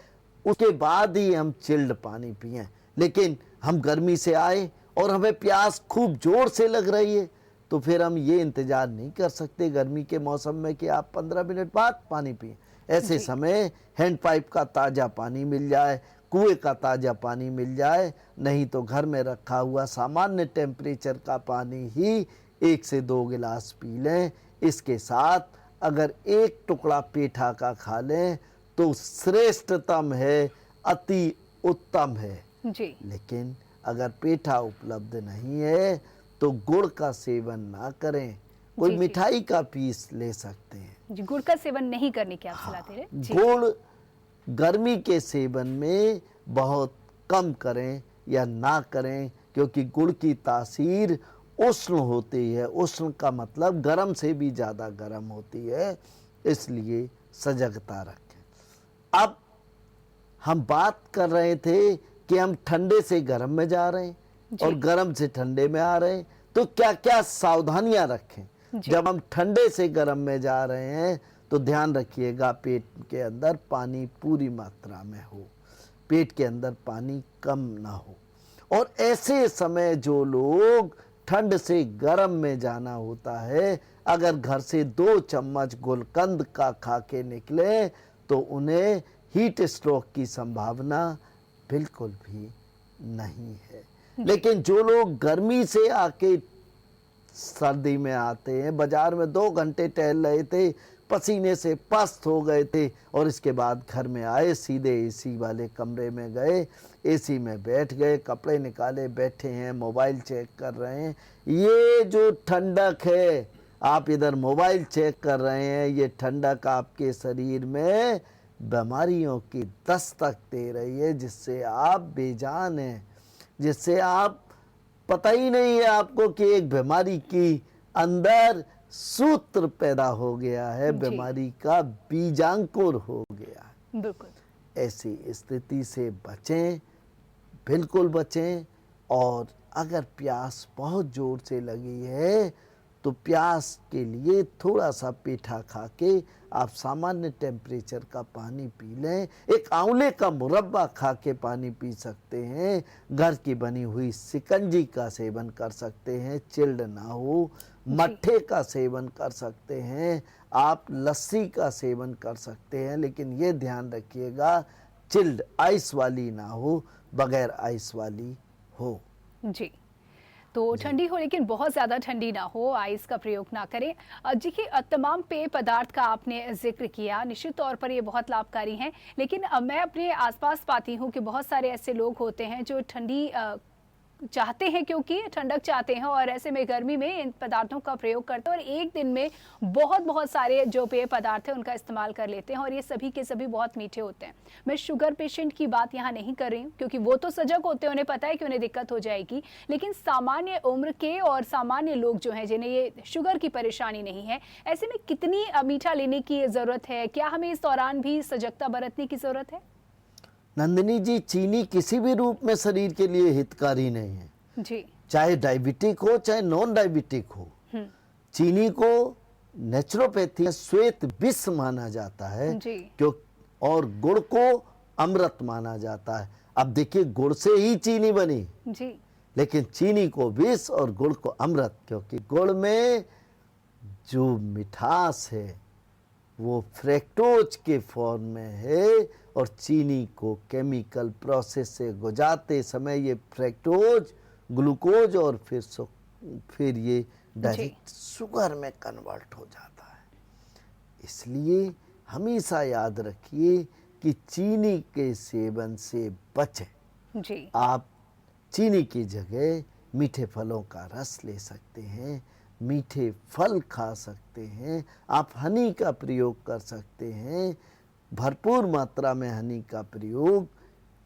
उसके बाद ही हम चिल्ड पानी पिएं। लेकिन हम गर्मी से आए और हमें प्यास खूब जोर से लग रही है, तो फिर हम ये इंतजार नहीं कर सकते गर्मी के मौसम में कि आप 15 मिनट बाद पानी पिएं। ऐसे समय हैंड पाइप का ताज़ा पानी मिल जाए, कुएं का ताज़ा पानी मिल जाए, नहीं तो घर में रखा हुआ सामान्य टेम्परेचर का पानी ही 1 से 2 गिलास पी लें। इसके साथ अगर एक टुकड़ा पेठा का खा लें तो श्रेष्ठतम है, अति उत्तम है। जी लेकिन अगर पेठा उपलब्ध नहीं है तो गुड़ का सेवन ना करें, कोई जी, जी। मिठाई का पीस ले सकते हैं। जी, गुड़ का सेवन नहीं करने की आप सलाह दे रहे हैं। जी गुड़ गर्मी के सेवन में बहुत कम करें या ना करें, क्योंकि गुड़ की तासीर उष्ण होती है। उष्ण का मतलब गर्म से भी ज़्यादा गर्म होती है, इसलिए सजगता रखें। अब हम बात कर रहे थे कि हम ठंडे से गर्म में जा रहे हैं और गर्म से ठंडे में आ रहे हैं, तो क्या क्या सावधानियां रखें। जब हम ठंडे से गर्म में जा रहे हैं तो ध्यान रखिएगा पेट के अंदर पानी पूरी मात्रा में हो, पेट के अंदर पानी कम ना हो। और ऐसे समय जो लोग ठंड से गर्म में जाना होता है, अगर घर से 2 चम्मच गुलकंद का खा के निकले तो उन्हें हीट स्ट्रोक की संभावना बिल्कुल भी नहीं है। लेकिन जो लोग गर्मी से आके सर्दी में आते हैं, बाजार में 2 घंटे टहल रहे थे, पसीने से पस्त हो गए थे और इसके बाद घर में आए, सीधे एसी वाले कमरे में गए, एसी में बैठ गए, कपड़े निकाले, बैठे हैं, मोबाइल चेक कर रहे हैं। ये जो ठंडक है, आप इधर मोबाइल चेक कर रहे हैं, ये ठंडक आपके शरीर में बीमारियों की दस्तक दे रही है, जिससे आप बेजान हैं, जिससे आप पता ही नहीं है आपको कि एक बीमारी की अंदर सूत्र पैदा हो गया है, बीमारी का बीजांकुर हो गया है। बिल्कुल ऐसी स्थिति से बचें, बिल्कुल बचें। और अगर प्यास बहुत जोर से लगी है तो प्यास के लिए थोड़ा सा पेठा खा के आप सामान्य टेम्परेचर का पानी पी लें। एक आंवले का मुरब्बा खा के पानी पी सकते हैं, घर की बनी हुई शिकंजी का सेवन कर सकते हैं, चिल्ड ना हो, मट्ठे का सेवन कर सकते हैं, आप लस्सी का सेवन कर सकते हैं। लेकिन ये ध्यान रखिएगा चिल्ड आइस वाली ना हो, बगैर आइस वाली हो। जी तो ठंडी हो लेकिन बहुत ज़्यादा ठंडी ना हो, आइस का प्रयोग ना करें। देखिए तमाम पेय पदार्थ का आपने जिक्र किया, निश्चित तौर पर ये बहुत लाभकारी हैं, लेकिन मैं अपने आसपास पाती हूँ कि बहुत सारे ऐसे लोग होते हैं जो ठंडी चाहते हैं, क्योंकि ठंडक चाहते हैं और ऐसे में गर्मी में इन पदार्थों का प्रयोग करते हैं और एक दिन में बहुत सारे जो पेय पदार्थ हैं उनका इस्तेमाल कर लेते हैं और ये सभी के सभी बहुत मीठे होते हैं। मैं शुगर पेशेंट की बात यहाँ नहीं कर रही हूँ, क्योंकि वो तो सजग होते हैं, उन्हें पता है कि उन्हें दिक्कत हो जाएगी, लेकिन सामान्य उम्र के और सामान्य लोग जो हैं जिन्हें ये शुगर की परेशानी नहीं है, ऐसे में कितनी मीठा लेने की ज़रूरत है? क्या हमें इस दौरान भी सजगता बरतने की ज़रूरत है? नंदिनी जी, चीनी किसी भी रूप में शरीर के लिए हितकारी नहीं है जी, चाहे डायबिटिक हो चाहे नॉन डायबिटिक हो। चीनी को नेचुरोपैथी में श्वेत विष माना जाता है, जी। क्यों, और गुड़ को अमृत माना जाता है। अब देखिए गुड़ से ही चीनी बनी, जी लेकिन चीनी को विष और गुड़ को अमृत, क्योंकि गुड़ में जो मिठास है वो फ्रैक्टोज के फॉर्म में है और चीनी को केमिकल प्रोसेस से गुजारते समय ये फ्रैक्टोज ग्लूकोज और फिर ये डायरेक्ट शुगर में कन्वर्ट हो जाता है। इसलिए हमेशा याद रखिए कि चीनी के सेवन से बचें। जी आप चीनी की जगह मीठे फलों का रस ले सकते हैं, मीठे फल खा सकते हैं, आप हनी का प्रयोग कर सकते हैं। भरपूर मात्रा में हनी का प्रयोग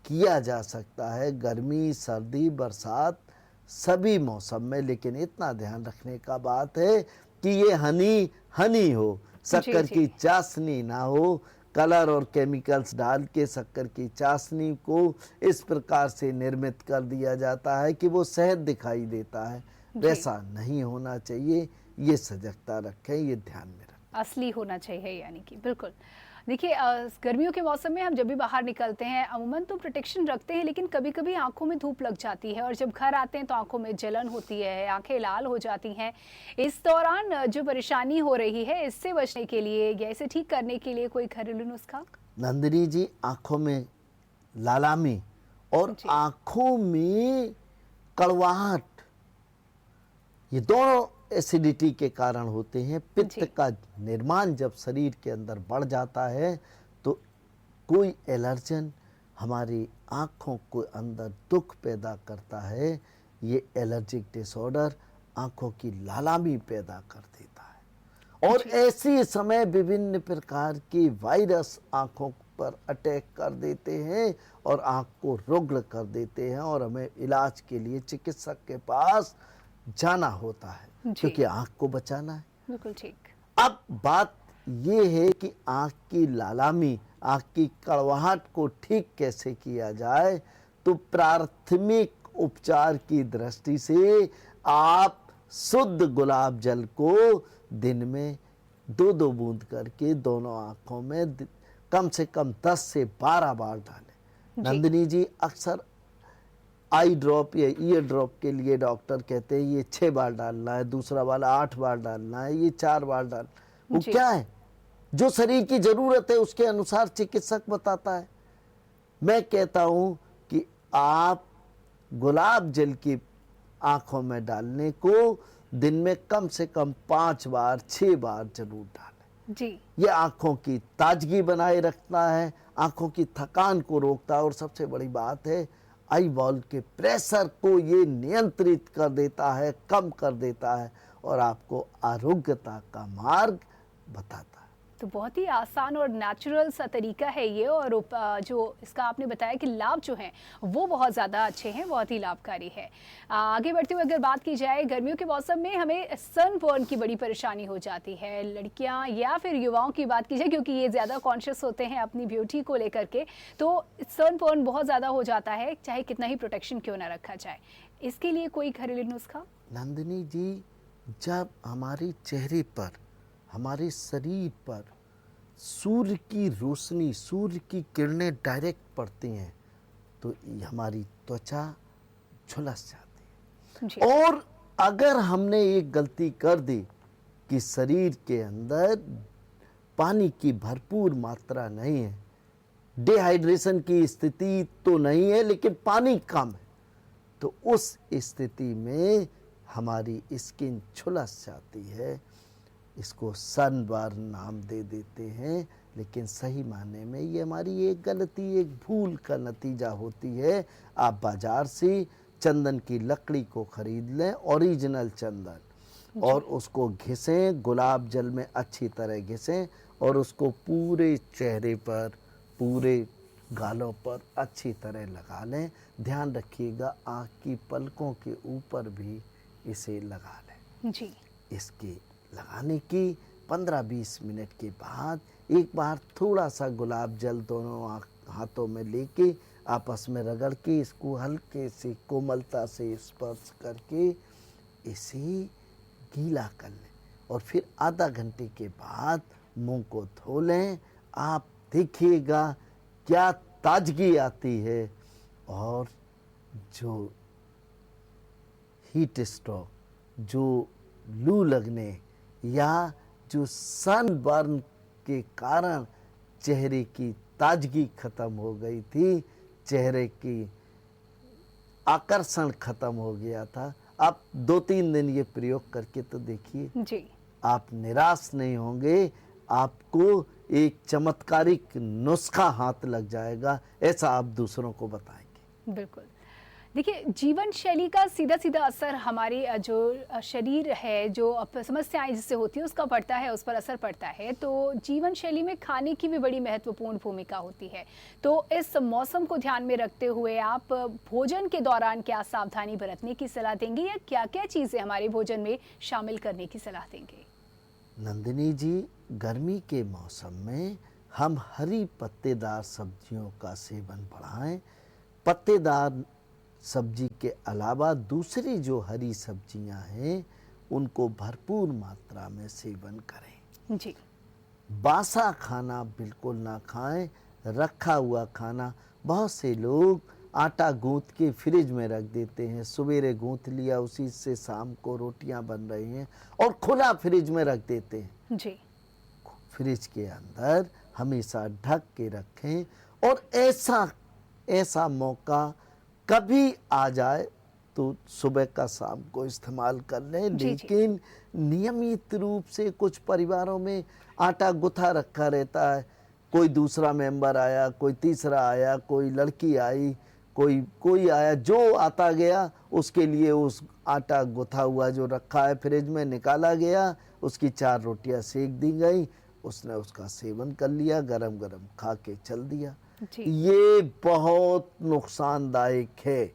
किया जा सकता है गर्मी, सर्दी, बरसात सभी मौसम में, लेकिन इतना ध्यान रखने का बात है कि ये हनी हो, शक्कर की चाशनी ना हो, कलर और केमिकल्स डाल के शक्कर की चाशनी को इस प्रकार से निर्मित कर दिया जाता है कि वो शहद दिखाई देता है। वैसा नहीं होना चाहिए। ये सजगता रखें, ये ध्यान में रखें। असली होना चाहिए यानी कि बिल्कुल। देखिए गर्मियों के मौसम में हम जब भी बाहर निकलते हैं अमूमन तो प्रोटेक्शन रखते हैं, लेकिन कभी कभी आंखों में धूप लग जाती है और जब घर आते हैं तो आंखों में जलन होती है, आंखें लाल हो जाती हैं। इस दौरान जो परेशानी हो रही है इससे बचने के लिए या इसे ठीक करने के लिए कोई घरेलू नुस्खा? नंदिनी जी, आंखों में लालामी और आंखों में कड़वाहट, ये दोनों एसिडिटी के कारण होते हैं। पित्त का निर्माण जब शरीर के अंदर बढ़ जाता है तो कोई एलर्जन हमारी आँखों के अंदर दुख पैदा करता है। ये एलर्जिक डिसऑर्डर आँखों की लालामी पैदा कर देता है और ऐसे समय विभिन्न प्रकार के वायरस आँखों पर अटैक कर देते हैं और आँख को रुग्ण कर देते हैं और हमें इलाज के लिए चिकित्सक के पास जाना होता है क्योंकि आँख को बचाना है। बिल्कुल ठीक। अब बात ये है कि आँख की लालामी, आँख की कड़वाहट को ठीक कैसे किया जाए। तो प्राथमिक उपचार की दृष्टि से आप शुद्ध गुलाब जल को दिन में 2-2 बूंद करके दोनों आँखों में कम से कम 10 से 12 बार डालें। नंदिनी जी, अक्सर आई ड्रॉप या ईयर ड्रॉप के लिए डॉक्टर कहते हैं ये 6 बार डालना है, दूसरा वाला 8 बार डालना है, ये 4 बार डाल। वो क्या है, जो शरीर की जरूरत है उसके अनुसार चिकित्सक बताता है। मैं कहता हूं कि आप गुलाब जल की आंखों में डालने को दिन में कम से कम 5 बार 6 बार जरूर डालें जी। ये आंखों की ताजगी बनाए रखता है, आंखों की थकान को रोकता है और सबसे बड़ी बात है आई बॉल के प्रेशर को ये नियंत्रित कर देता है, कम कर देता है और आपको आरोग्यता का मार्ग बताता है। तो बहुत ही आसान और नेचुरल सा तरीका है ये, और जो इसका आपने बताया कि लाभ जो हैं वो बहुत ज़्यादा अच्छे हैं, बहुत ही लाभकारी है। आगे बढ़ते हुए अगर बात की जाए, गर्मियों के मौसम में हमें सनबर्न की बड़ी परेशानी हो जाती है, लड़कियां या फिर युवाओं की बात की जाए क्योंकि ये ज़्यादा कॉन्शियस होते हैं अपनी ब्यूटी को लेकर के, तो सनबर्न बहुत ज़्यादा हो जाता है चाहे कितना ही प्रोटेक्शन क्यों ना रखा जाए। इसके लिए कोई घरेलू नुस्खा? नंदिनी जी, जब हमारे चेहरे पर, हमारे शरीर पर सूर्य की रोशनी, सूर्य की किरणें डायरेक्ट पड़ती हैं तो हमारी त्वचा झुलस जाती है। और अगर हमने एक गलती कर दी कि शरीर के अंदर पानी की भरपूर मात्रा नहीं है, डिहाइड्रेशन की स्थिति तो नहीं है लेकिन पानी कम है, तो उस स्थिति में हमारी स्किन झुलस जाती है। इसको सनबर्न नाम दे देते हैं, लेकिन सही मायने में ये हमारी एक गलती, एक भूल का नतीजा होती है। आप बाजार से चंदन की लकड़ी को खरीद लें, ओरिजिनल चंदन, और उसको घिसें, गुलाब जल में अच्छी तरह घिसें और उसको पूरे चेहरे पर, पूरे गालों पर अच्छी तरह लगा लें। ध्यान रखिएगा आँख की पलकों के ऊपर भी इसे लगा लें जी। इसके लगाने की 15-20 मिनट के बाद एक बार थोड़ा सा गुलाब जल दोनों हाथों में लेके आपस में रगड़ के इसको हल्के से कोमलता से स्पर्श करके इसे गीला कर लें और फिर आधा घंटे के बाद मुंह को धो लें। आप देखिएगा क्या ताजगी आती है और जो हीट स्ट्रोक, जो लू लगने या जो सनबर्न के कारण चेहरे की ताजगी खत्म हो गई थी, चेहरे की आकर्षण खत्म हो गया था, आप 2-3 दिन ये प्रयोग करके तो देखिए जी, आप निराश नहीं होंगे। आपको एक चमत्कारिक नुस्खा हाथ लग जाएगा, ऐसा आप दूसरों को बताएंगे। बिल्कुल। देखिए, जीवन शैली का सीधा सीधा असर हमारे जो शरीर है, जो समस्याएं जिससे होती है उसका पड़ता है, उस पर असर पड़ता है। तो जीवन शैली में खाने की भी बड़ी महत्वपूर्ण भूमिका होती है। तो इस मौसम को ध्यान में रखते हुए आप भोजन के दौरान क्या सावधानी बरतने की सलाह देंगे या क्या क्या चीज़ें हमारे भोजन में शामिल करने की सलाह देंगे? नंदिनी जी, गर्मी के मौसम में हम हरी पत्तेदार सब्जियों का सेवन बढ़ाएं। पत्तेदार सब्जी के अलावा दूसरी जो हरी सब्जियां हैं उनको भरपूर मात्रा में सेवन करें। जी। बासा खाना बिल्कुल ना खाएं, रखा हुआ खाना। बहुत से लोग आटा गूंथ के फ्रिज में रख देते हैं, सवेरे गूंथ लिया, उसी से शाम को रोटियां बन रही हैं और खुला फ्रिज में रख देते हैं। जी। फ्रिज के अंदर हमेशा ढक के रखें और ऐसा मौका कभी आ जाए तो सुबह का शाम को इस्तेमाल कर लें। लेकिन नियमित रूप से कुछ परिवारों में आटा गुथा रखा रहता है, कोई दूसरा मेंबर आया, कोई तीसरा आया, कोई लड़की आई, कोई आया, जो आता गया उसके लिए उस आटा गुथा हुआ जो रखा है फ्रिज में निकाला गया, उसकी 4 रोटियां सेक दी गई, उसने उसका सेवन कर लिया, गरम गरम खा के चल दिया। ये बहुत नुकसानदायक है।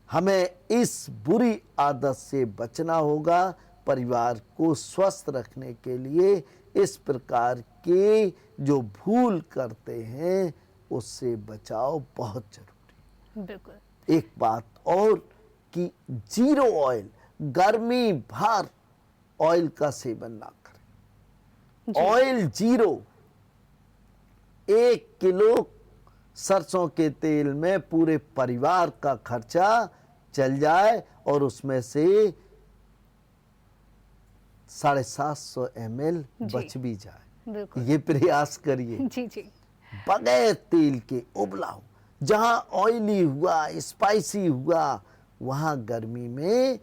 हमें इस बुरी आदत से बचना होगा। परिवार को स्वस्थ रखने के लिए इस प्रकार के जो भूल करते हैं उससे बचाव बहुत जरूरी। बिल्कुल। एक बात और कि जीरो ऑयल, गर्मी भर ऑयल का सेवन ना करें। Oil zero. 1 किलो सरसों के तेल में पूरे परिवार का खर्चा चल जाए और उसमें से 750 ml बच भी जाए। बिल्कुल। ये प्रयास करिए। जी जी। बगैर तेल के उबलाओ। जहां ऑयली हुआ, स्पाइसी हुआ, वहां गर्मी में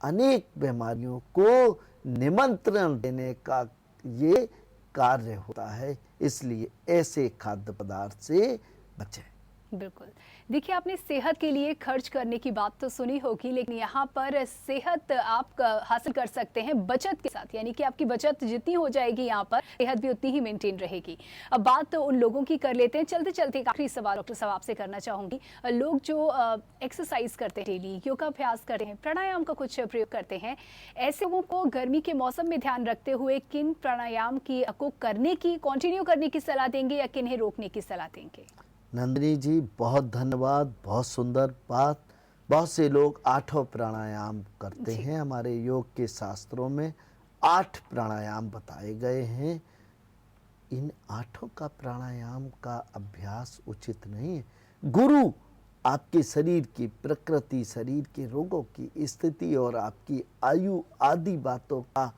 अनेक बीमारियों को निमंत्रण देने का ये कार्य होता है। इसलिए ऐसे खाद्य पदार्थ से बचें। बिल्कुल। देखिए, आपने सेहत के लिए खर्च करने की बात तो सुनी होगी, लेकिन यहाँ पर सेहत आप हासिल कर सकते हैं बचत के साथ, यानी कि आपकी बचत जितनी हो जाएगी यहाँ पर सेहत भी उतनी ही मेंटेन रहेगी। अब बात तो उन लोगों की कर लेते हैं। चलते चलते एक आखिरी सवाल डॉक्टर साहब आपसे करना चाहूँगी। लोग जो एक्सरसाइज करते हैं, डेली योगाभ्यास करते हैं, प्राणायाम का कुछ प्रयोग करते हैं, ऐसे लोगों को गर्मी के मौसम में ध्यान रखते हुए किन प्राणायाम की को करने की, कंटिन्यू करने की सलाह देंगे या किन्हें रोकने की सलाह देंगे? नंदिनी जी, बहुत धन्यवाद, बहुत सुंदर बात। बहुत से लोग 8 प्राणायाम करते हैं। हमारे योग के शास्त्रों में 8 प्राणायाम बताए गए हैं। इन 8 का प्राणायाम का अभ्यास उचित नहीं है। गुरु आपके शरीर की प्रकृति, शरीर के रोगों की स्थिति और आपकी आयु आदि बातों का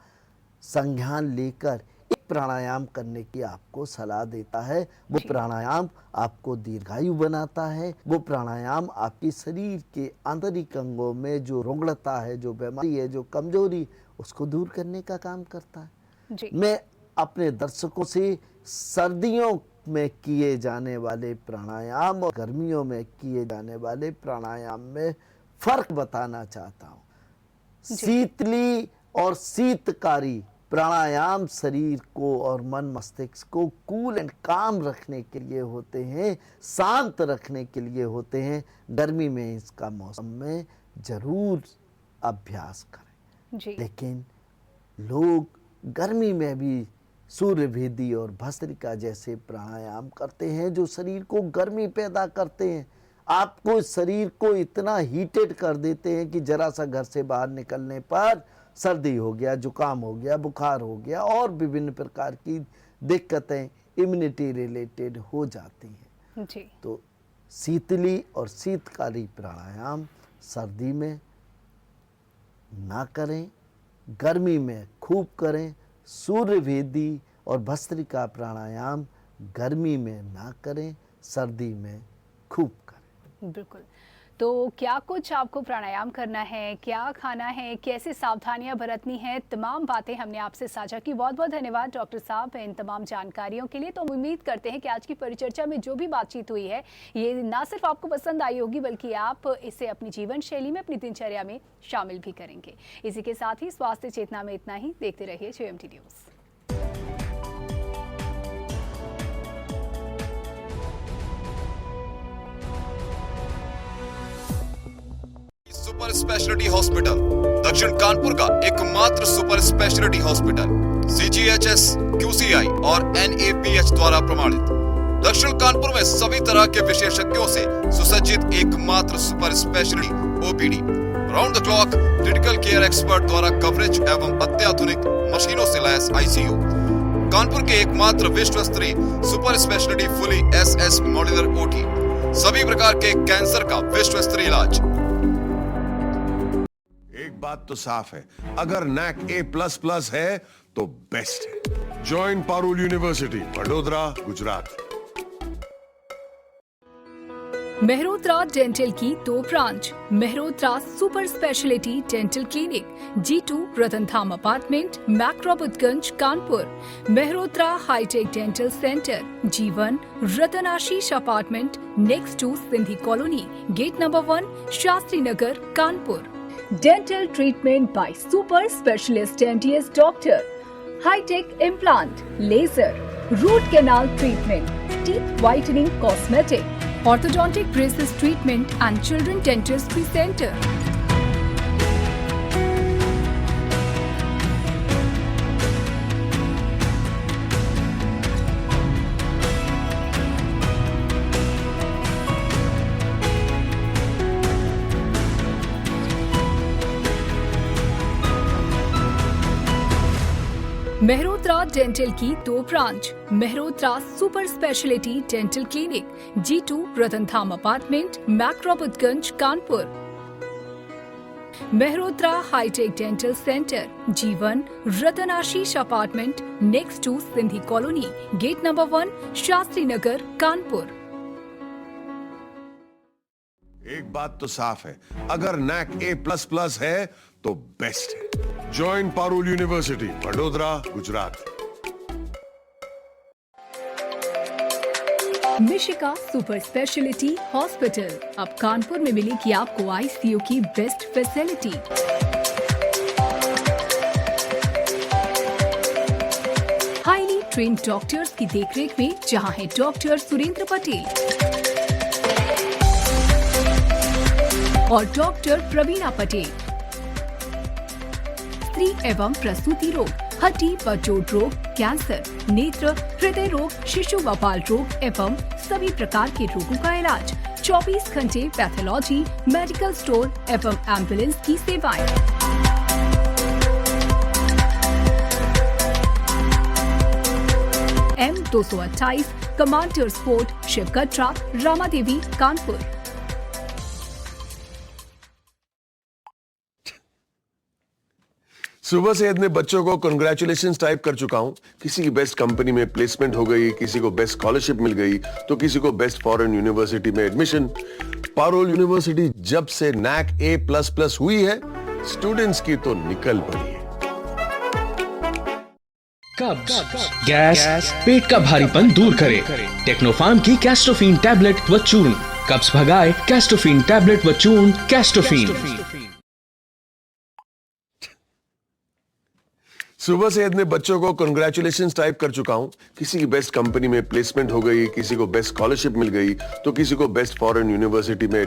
संज्ञान लेकर प्राणायाम करने की आपको सलाह देता है। वो प्राणायाम आपको दीर्घायु बनाता है। वो प्राणायाम आपके शरीर के आंतरिक अंगों में जो रुग्णता है, जो बीमारी है, जो कमजोरी, उसको दूर करने का काम करता है। जी। मैं अपने दर्शकों से सर्दियों में किए जाने वाले प्राणायाम और गर्मियों में किए जाने वाले प्राणायाम में फर्क बताना चाहता हूँ। शीतली और शीतकारी प्राणायाम शरीर को और मन मस्तिष्क को कूल एंड काम रखने के लिए होते हैं, शांत रखने के लिए होते हैं। गर्मी में इसका मौसम में जरूर अभ्यास करें। जी। लेकिन लोग गर्मी में भी सूर्यभेदी और भस्त्रिका जैसे प्राणायाम करते हैं जो शरीर को गर्मी पैदा करते हैं। आपको शरीर को इतना हीटेड कर देते हैं कि जरा सा घर से बाहर निकलने पर सर्दी हो गया, जुकाम हो गया, बुखार हो गया और विभिन्न प्रकार की दिक्कतें इम्यूनिटी रिलेटेड हो जाती हैं। जी। तो शीतली और शीतकारी प्राणायाम सर्दी में ना करें, गर्मी में खूब करें। सूर्यभेदी और भस्त्रिका प्राणायाम गर्मी में ना करें, सर्दी में खूब करें। बिल्कुल। तो क्या कुछ आपको प्राणायाम करना है, क्या खाना है, कैसे सावधानियां बरतनी हैं, तमाम बातें हमने आपसे साझा की। बहुत बहुत धन्यवाद डॉक्टर साहब इन तमाम जानकारियों के लिए। तो हम उम्मीद करते हैं कि आज की परिचर्चा में जो भी बातचीत हुई है ये ना सिर्फ आपको पसंद आई होगी बल्कि आप इसे अपनी जीवन शैली में, अपनी दिनचर्या में शामिल भी करेंगे। इसी के साथ ही स्वास्थ्य चेतना में इतना ही। देखते रहिए JMT news. Super speciality hospital दक्षिण कानपुर का एकमात्र super speciality hospital CGHS, QCI और NABH द्वारा प्रमाणित। दक्षिण कानपुर में सभी तरह के विशेषज्ञों से सुसज्जित एकमात्र super speciality OPD, round the clock critical care expert द्वारा कवरेज एवं अत्याधुनिक मशीनों से लैस ICU। कानपुर के एकमात्र विश्व स्तरीय super speciality fully SS modular OT, सभी प्रकार के कैंसर का विश्व स्तरीय इलाज। एक बात तो साफ है, अगर NAC A++ है तो बेस्ट है। Join Parul university, Vadodara, Gujarat. Mehrotra dental की 2 branch, Mehrotra super speciality dental clinic, G2 Ratandham apartment, McRobertganj, Kanpur. Mehrotra high tech dental centre, G1 Ratan Ashish apartment, next to Sindhi colony, gate number 1, Shastri Nagar, Kanpur. Dental treatment by super specialist MDS doctor, high tech implant, laser, root canal treatment, teeth whitening, cosmetic, orthodontic braces treatment and children dentistry center. Mehrotra dental की 2 branch, Mehrotra super speciality dental clinic, G2 Ratandham apartment, McRobertganj, Kanpur. Mehrotra high tech dental centre, G1 Ratan Ashish apartment, next to Sindhi colony, gate number 1, Shastri Nagar, Kanpur. एक बात तो साफ है, अगर NAC A++ है तो best है। Join Parul university, Vadodara, Gujarat. Mishika super speciality hospital, अब कानपुर में मिलेगी आपको ICU की best facility. Highly trained doctors की देखरेख में, जहां है डॉक्टर सुरेंद्र पटेल और डॉक्टर प्रवीणा पटेल। स्त्री एवं प्रसूति रोग, हड्डी व जोड़ रोग, कैंसर, नेत्र, हृदय रोग, शिशु व बाल रोग एवं सभी प्रकार के रोगों का इलाज, 24 घंटे पैथोलॉजी, मेडिकल स्टोर एवं एम्बुलेंस की सेवाएं। M228 commanders fort, Shivkatra, Ramadevi, Kanpur. सुबह से अपने बच्चों को कंग्रेचुलेशंस टाइप कर चुका हूं। किसी की बेस्ट कंपनी में प्लेसमेंट हो गई, किसी को बेस्ट स्कॉलरशिप मिल गई, तो किसी को बेस्ट फॉरेन यूनिवर्सिटी में एडमिशन। पारुल यूनिवर्सिटी जब से NAC A++ हुई है, स्टूडेंट्स की तो निकल पड़ी है। कब्ज, गैस, पेट का भारीपन दूर करे। टेक्नोफार्म की कैस्टोफिन टैबलेट व चूर्ण कब्ज भगाए। कैस्टोफिन टैबलेट व चूर्ण, कैस्टोफिन। सुबह से अपने बच्चों को कंग्रेचुलेशंस टाइप कर चुका हूं। किसी की बेस्ट कंपनी में प्लेसमेंट हो गई, किसी को बेस्ट स्कॉलरशिप मिल गई, तो किसी को बेस्ट फॉरेन यूनिवर्सिटी में